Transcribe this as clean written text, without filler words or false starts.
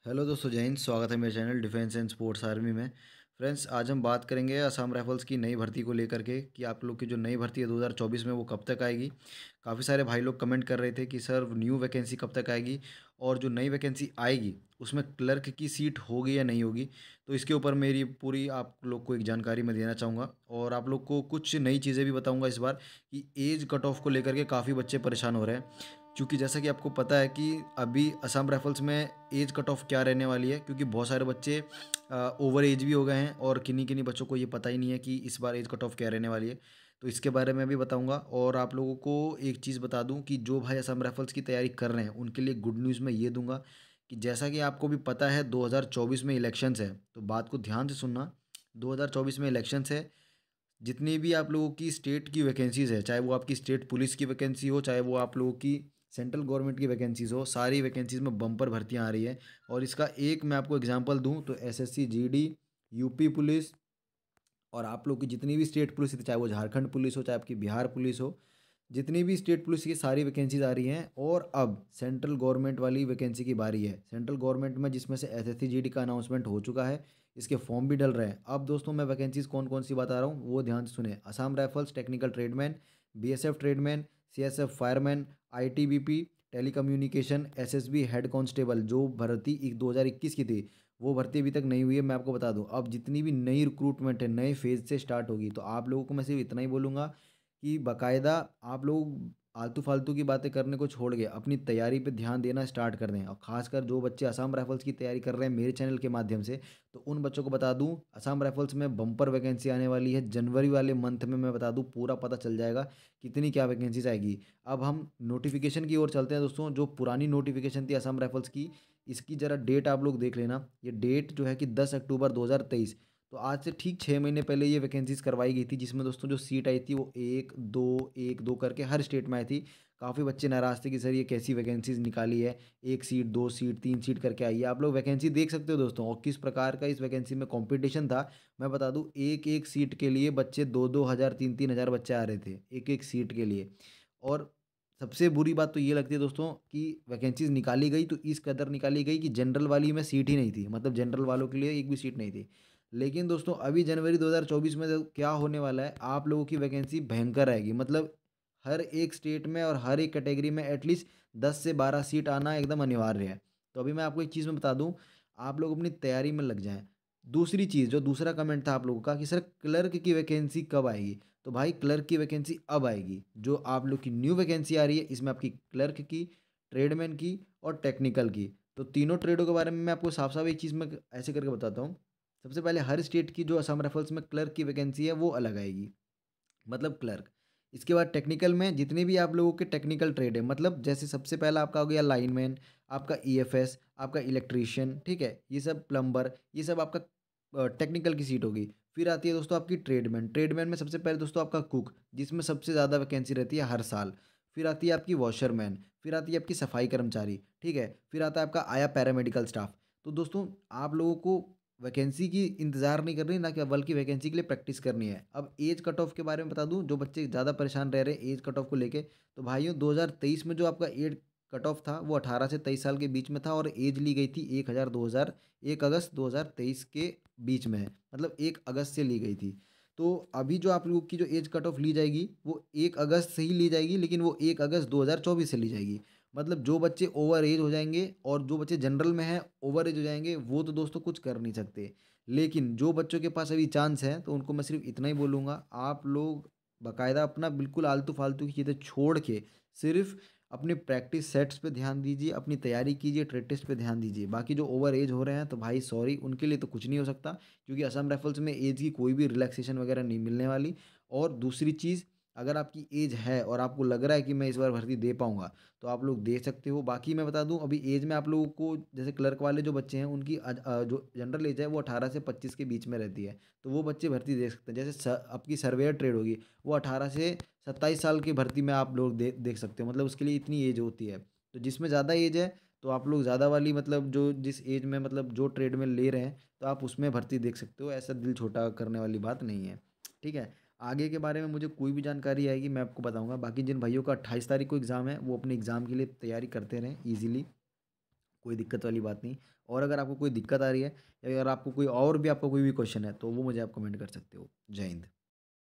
Hello दोस्तों, जय हिंद। स्वागत है मेरे channel defence and sports army में। फ्रेंड्स, आज हम बात करेंगे असम राइफल्स की नई भर्ती को लेकर के कि आप लोग की जो नई भर्ती है 2024 में वो कब तक आएगी। काफ़ी सारे भाई लोग कमेंट कर रहे थे कि सर न्यू वैकेंसी कब तक आएगी और जो नई वैकेंसी आएगी उसमें क्लर्क की सीट होगी या नहीं होगी। तो इसके ऊपर मेरी पूरी आप लोग को एक जानकारी मैं देना चाहूँगा और आप लोग को कुछ नई चीज़ें भी बताऊँगा इस बार कि एज कट ऑफ को लेकर के काफ़ी बच्चे परेशान हो रहे हैं। क्योंकि जैसा कि आपको पता है कि अभी असम राइफल्स में एज कट ऑफ क्या रहने वाली है, क्योंकि बहुत सारे बच्चे ओवर एज भी हो गए हैं और किन्हीं किन्हीं बच्चों को ये पता ही नहीं है कि इस बार एज कट ऑफ क्या रहने वाली है। तो इसके बारे में भी बताऊंगा और आप लोगों को एक चीज़ बता दूं कि जो भाई असम राइफल्स की तैयारी कर रहे हैं उनके लिए गुड न्यूज़ मैं ये दूंगा कि जैसा कि आपको भी पता है 2024 में इलेक्शंस है, तो बात को ध्यान से सुनना। 2024 में इलेक्शंस है। जितनी भी आप लोगों की स्टेट की वैकेंसीज़ है, चाहे वो आपकी स्टेट पुलिस की वैकेंसी हो, चाहे वो आप लोगों की सेंट्रल गवर्नमेंट की वैकेंसीज़ हो, सारी वैकेंसीज़ में बम्पर भर्तियां आ रही है। और इसका एक मैं आपको एग्जांपल दूं तो एसएससी जीडी, यूपी पुलिस और आप लोग की जितनी भी स्टेट पुलिस थी, चाहे वो झारखंड पुलिस हो, चाहे आपकी बिहार पुलिस हो, जितनी भी स्टेट पुलिस की सारी वैकेंसीज आ रही हैं। और अब सेंट्रल गवर्नमेंट वाली वैकेंसी की बारी है। सेंट्रल गवर्नमेंट में जिसमें से एसएससी जीडी का अनाउंसमेंट हो चुका है, इसके फॉर्म भी डल रहे हैं। अब दोस्तों मैं वैकेंसीज कौन कौन सी बता रहा हूँ वो ध्यान से सुने। Assam rifles technical tradesman, BSF tradesman, CSF fireman, ITBP, telecommunication, SSB head constable, जो भर्ती 2021 की थी वो भर्ती अभी तक नहीं हुई है। मैं आपको बता दूं, अब जितनी भी नई रिक्रूटमेंट है नए फेज से स्टार्ट होगी। तो आप लोगों को मैं सिर्फ इतना ही बोलूँगा कि बाकायदा आप लोग आलतू फालतू की बातें करने को छोड़ के अपनी तैयारी पे ध्यान देना स्टार्ट कर दें। और खासकर जो बच्चे असम राइफल्स की तैयारी कर रहे हैं मेरे चैनल के माध्यम से, तो उन बच्चों को बता दूं असम राइफल्स में बम्पर वैकेंसी आने वाली है जनवरी वाले मंथ में। मैं बता दूं पूरा पता चल जाएगा कितनी क्या वैकेंसीज आएगी। अब हम नोटिफिकेशन की ओर चलते हैं दोस्तों। जो पुरानी नोटिफिकेशन थी असम राइफल्स की, इसकी ज़रा डेट आप लोग देख लेना। ये डेट जो है कि 10 अक्टूबर 2023। तो आज से ठीक 6 महीने पहले ये वैकेंसीज करवाई गई थी, जिसमें दोस्तों जो सीट आई थी वो एक दो करके हर स्टेट में आई थी। काफ़ी बच्चे नाराज थे कि सर ये कैसी वैकेंसीज निकाली है, एक सीट, दो सीट, तीन सीट करके आई है। आप लोग वैकेंसी देख सकते हो दोस्तों और किस प्रकार का इस वैकेंसी में कंपटीशन था। मैं बता दूं, एक एक सीट के लिए बच्चे 2-2 हज़ार, 3-3 हज़ार बच्चे आ रहे थे एक एक सीट के लिए। और सबसे बुरी बात तो ये लगती है दोस्तों कि वैकेंसीज निकाली गई तो इस कदर निकाली गई कि जनरल वाली में सीट ही नहीं थी, मतलब जनरल वालों के लिए एक भी सीट नहीं थी। लेकिन दोस्तों अभी जनवरी 2024 में तो क्या होने वाला है, आप लोगों की वैकेंसी भयंकर आएगी। मतलब हर एक स्टेट में और हर एक कैटेगरी में एटलीस्ट 10 से 12 सीट आना एकदम अनिवार्य है। तो अभी मैं आपको एक चीज़ में बता दूं, आप लोग अपनी तैयारी में लग जाएं। दूसरी चीज़, जो दूसरा कमेंट था आप लोगों का कि सर क्लर्क की वैकेंसी कब आएगी, तो भाई क्लर्क की वैकेंसी अब आएगी। जो आप लोग की न्यू वैकेंसी आ रही है इसमें आपकी क्लर्क की, ट्रेडमैन की और टेक्निकल की, तो तीनों ट्रेडों के बारे में मैं आपको साफ साफ एक चीज़ में ऐसे करके बताता हूँ। सबसे पहले हर स्टेट की जो असम राइफल्स में क्लर्क की वैकेंसी है वो अलग आएगी, मतलब क्लर्क। इसके बाद टेक्निकल में जितने भी आप लोगों के टेक्निकल ट्रेड है, मतलब जैसे सबसे पहला आपका हो गया लाइनमैन, आपका ईएफएस, आपका इलेक्ट्रीशियन, ठीक है, ये सब प्लम्बर, ये सब आपका टेक्निकल की सीट होगी। फिर आती है दोस्तों आपकी ट्रेडमैन। ट्रेडमैन में सबसे पहले दोस्तों आपका कुक, जिसमें सबसे ज़्यादा वैकेंसी रहती है हर साल। फिर आती है आपकी वॉशरमैन, फिर आती है आपकी सफाई कर्मचारी, ठीक है, फिर आता है आपका आया पैरामेडिकल स्टाफ। तो दोस्तों आप लोगों को वैकेंसी की इंतज़ार नहीं करनी ना, कि बल्कि वैकेंसी के लिए प्रैक्टिस करनी है। अब एज कट ऑफ के बारे में बता दूं, जो बच्चे ज़्यादा परेशान रह रहे हैं एज कट ऑफ को लेके, तो भाइयों 2023 में जो आपका एज कट ऑफ था वो 18 से 23 साल के बीच में था और एज ली गई थी 1 अगस्त 2023 के बीच में, मतलब 1 अगस्त से ली गई थी। तो अभी जो आप लोग की जो एज कट ऑफ ली जाएगी वो 1 अगस्त से ही ली जाएगी, लेकिन वो 1 अगस्त 2024 से ली जाएगी। मतलब जो बच्चे ओवर एज हो जाएंगे और जो बच्चे जनरल में हैं ओवर एज हो जाएंगे वो तो दोस्तों कुछ कर नहीं सकते। लेकिन जो बच्चों के पास अभी चांस है तो उनको मैं सिर्फ इतना ही बोलूँगा, आप लोग बाकायदा अपना बिल्कुल आलतू फालतू की चीज़ें छोड़ के सिर्फ अपने प्रैक्टिस सेट्स पे ध्यान दीजिए, अपनी तैयारी कीजिए, ट्रेड टेस्ट पे ध्यान दीजिए। बाकी जो ओवर एज हो रहे हैं तो भाई सॉरी, उनके लिए तो कुछ नहीं हो सकता, क्योंकि असम राइफल्स में एज की कोई भी रिलैक्सेशन वगैरह नहीं मिलने वाली। और दूसरी चीज़, अगर आपकी एज है और आपको लग रहा है कि मैं इस बार भर्ती दे पाऊंगा तो आप लोग दे सकते हो। बाकी मैं बता दूं, अभी एज में आप लोगों को जैसे क्लर्क वाले जो बच्चे हैं उनकी जो जनरल एज है वो 18 से 25 के बीच में रहती है, तो वो बच्चे भर्ती दे सकते हैं। जैसे आपकी सर्वेयर ट्रेड होगी वो 18 से 27 साल की भर्ती में आप लोग देख सकते हो, मतलब उसके लिए इतनी एज होती है। तो जिसमें ज़्यादा एज है तो आप लोग ज़्यादा वाली, मतलब जो जिस एज में मतलब जो ट्रेड में ले रहे हैं तो आप उसमें भर्ती देख सकते हो। ऐसा दिल छोटा करने वाली बात नहीं है, ठीक है। आगे के बारे में मुझे कोई भी जानकारी आएगी मैं आपको बताऊंगा। बाकी जिन भाइयों का 28 तारीख को एग्ज़ाम है वो अपने एग्ज़ाम के लिए तैयारी करते रहें ईजिली। कोई दिक्कत वाली बात नहीं। और अगर आपको कोई दिक्कत आ रही है या अगर आपको कोई और भी आपका कोई भी क्वेश्चन है तो वो मुझे आप कमेंट कर सकते हो। जय हिंद।